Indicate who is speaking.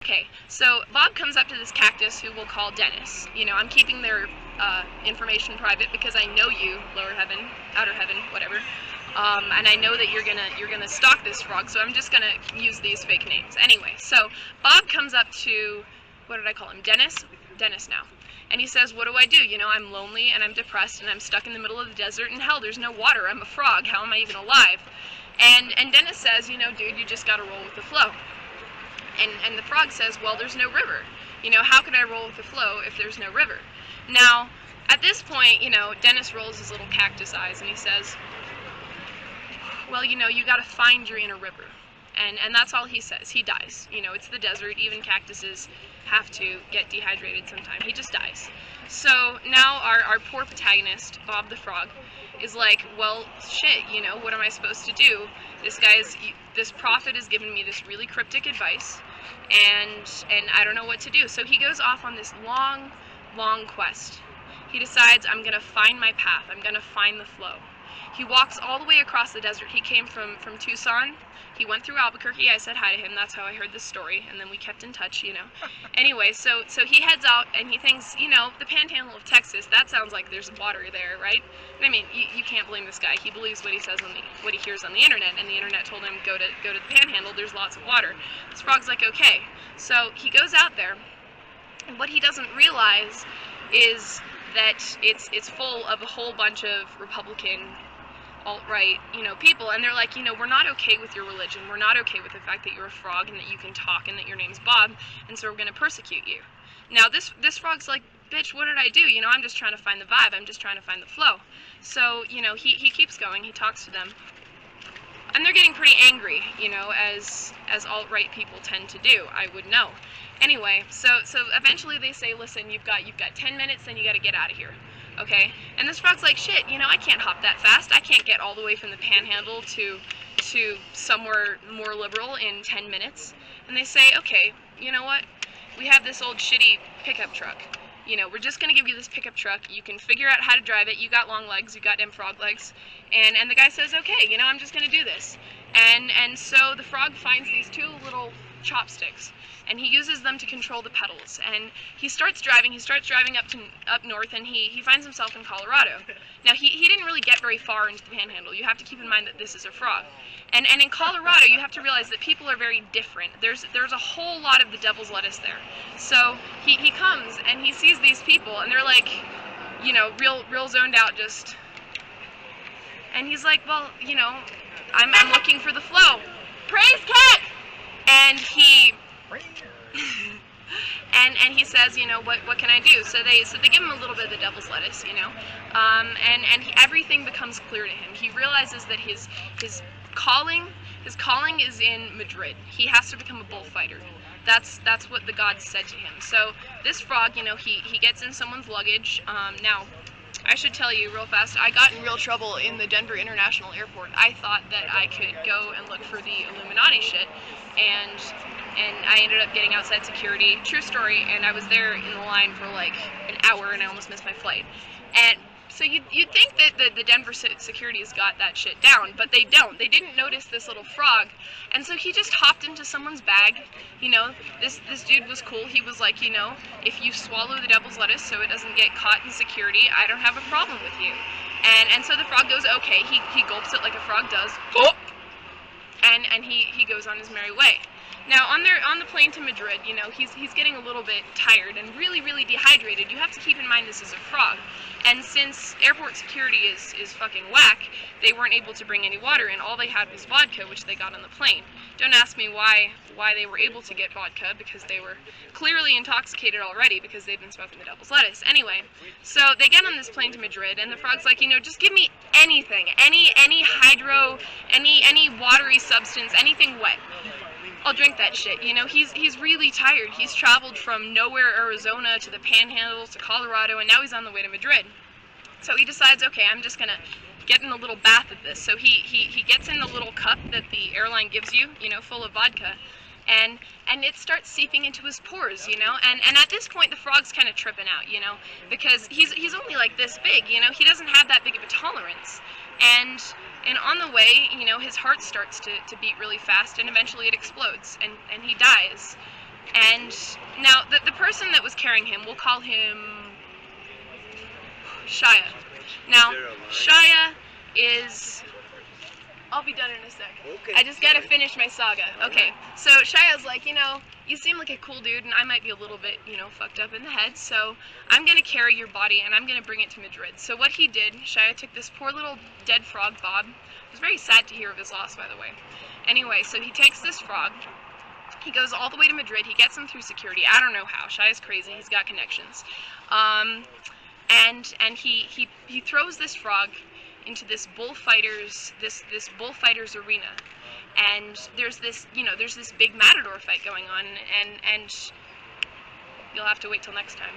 Speaker 1: okay, so Bob comes up to this cactus who we'll call Dennis. You know, I'm keeping their information private because I know you, lower heaven, outer heaven, whatever. And I know that you're gonna stalk this frog, so I'm just gonna use these fake names. Anyway, so Bob comes up to, what did I call him? Dennis now. And he says, what do I do? You know, I'm lonely and I'm depressed and I'm stuck in the middle of the desert and hell, there's no water. I'm a frog. How am I even alive? And Dennis says, you know, dude, you just gotta roll with the flow. And the frog says, well, there's no river. You know, how can I roll with the flow if there's no river? Now, at this point, you know, Dennis rolls his little cactus eyes and he says, well, you know, you gotta find your inner river. And that's all he says. He dies. You know, it's the desert. Even cactuses have to get dehydrated sometime. He just dies. So now our poor protagonist, Bob the Frog, is like, well, shit, you know, what am I supposed to do? This prophet has given me this really cryptic advice, and I don't know what to do. So he goes off on this long, long quest. He decides, I'm gonna find my path. I'm gonna find the flow. He walks all the way across the desert. He came from Tucson. He went through Albuquerque. I said hi to him. That's how I heard this story. And then we kept in touch, you know. Anyway, so he heads out and he thinks, you know, the panhandle of Texas, that sounds like there's water there, right? I mean, you can't blame this guy. He believes what he says what he hears on the internet, and the internet told him go to the panhandle, there's lots of water. This frog's like, okay. So he goes out there, and what he doesn't realize is that it's full of a whole bunch of Republican alt-right, you know, people, and they're like, you know, we're not okay with your religion, we're not okay with the fact that you're a frog and that you can talk and that your name's Bob, and so we're going to persecute you. Now this frog's like, bitch, what did I do? You know, I'm just trying to find the vibe, I'm just trying to find the flow. So, you know, he keeps going, he talks to them, and they're getting pretty angry, you know, as alt-right people tend to do, I would know. Anyway, so eventually they say, listen, you've got 10 minutes, then you got to get out of here. Okay, and this frog's like, shit, you know, I can't hop that fast. I can't get all the way from the panhandle to somewhere more liberal in 10 minutes. And they say, okay, you know what? We have this old shitty pickup truck. You know, we're just going to give you this pickup truck. You can figure out how to drive it. You got long legs. You got them frog legs. And the guy says, okay, you know, I'm just going to do this. And so the frog finds these two little chopsticks, and he uses them to control the pedals, and he starts driving up north, and he finds himself in Colorado. Now he didn't really get very far into the panhandle. You have to keep in mind that this is a frog, and in Colorado you have to realize that people are very different. There's a whole lot of the devil's lettuce there. So he comes and he sees these people, and they're like, you know, real zoned out, just, and he's like, well, you know, I'm looking for the flow. Praise cat! And he and he says, you know, what can I do? So they give him a little bit of the devil's lettuce, you know, everything becomes clear to him. He realizes that his calling is in Madrid. He has to become a bullfighter. That's what the gods said to him. So this frog, you know, he gets in someone's luggage. Now, I should tell you real fast, I got in real trouble in the Denver International Airport. I thought that I could go and look for the Illuminati shit, and I ended up getting outside security. True story, and I was there in the line for like an hour, and I almost missed my flight. And so you'd think that the Denver security's got that shit down, but they don't. They didn't notice this little frog, and so he just hopped into someone's bag. You know, this dude was cool. He was like, you know, if you swallow the devil's lettuce so it doesn't get caught in security, I don't have a problem with you. And so the frog goes, okay. He gulps it like a frog does. And he goes on his merry way. Now, on the plane to Madrid, you know, he's getting a little bit tired and really, really dehydrated. You have to keep in mind this is a frog. And since airport security is fucking whack, they weren't able to bring any water in. All they had was vodka, which they got on the plane. Don't ask me why they were able to get vodka, because they were clearly intoxicated already because they've been smoking the devil's lettuce. Anyway, so they get on this plane to Madrid, and the frog's like, you know, just give me anything, any hydro, any watery substance, anything wet. I'll drink that shit. You know, he's really tired. He's traveled from nowhere, Arizona, to the Panhandle, to Colorado, and now he's on the way to Madrid. So he decides, okay, I'm just gonna get in a little bath of this. So he gets in the little cup that the airline gives you, you know, full of vodka, and it starts seeping into his pores, you know, and at this point the frog's kind of tripping out, you know, because he's only like this big, you know, he doesn't have that big of a tolerance, and on the way, you know, his heart starts to beat really fast, and eventually it explodes, and he dies. And now the person that was carrying him, we'll call him Shia. Now, Shia is... I'll be done in a sec.
Speaker 2: Okay.
Speaker 1: I just gotta finish my saga. Okay, so Shia's like, you know, you seem like a cool dude, and I might be a little bit, you know, fucked up in the head, so I'm gonna carry your body, and I'm gonna bring it to Madrid. So what he did, Shia took this poor little dead frog, Bob. It was very sad to hear of his loss, by the way. Anyway, so he takes this frog, he goes all the way to Madrid, he gets him through security. I don't know how. Shia's crazy, he's got connections. And he throws this frog into this bullfighters arena, and there's this big matador fight going on, and you'll have to wait till next time.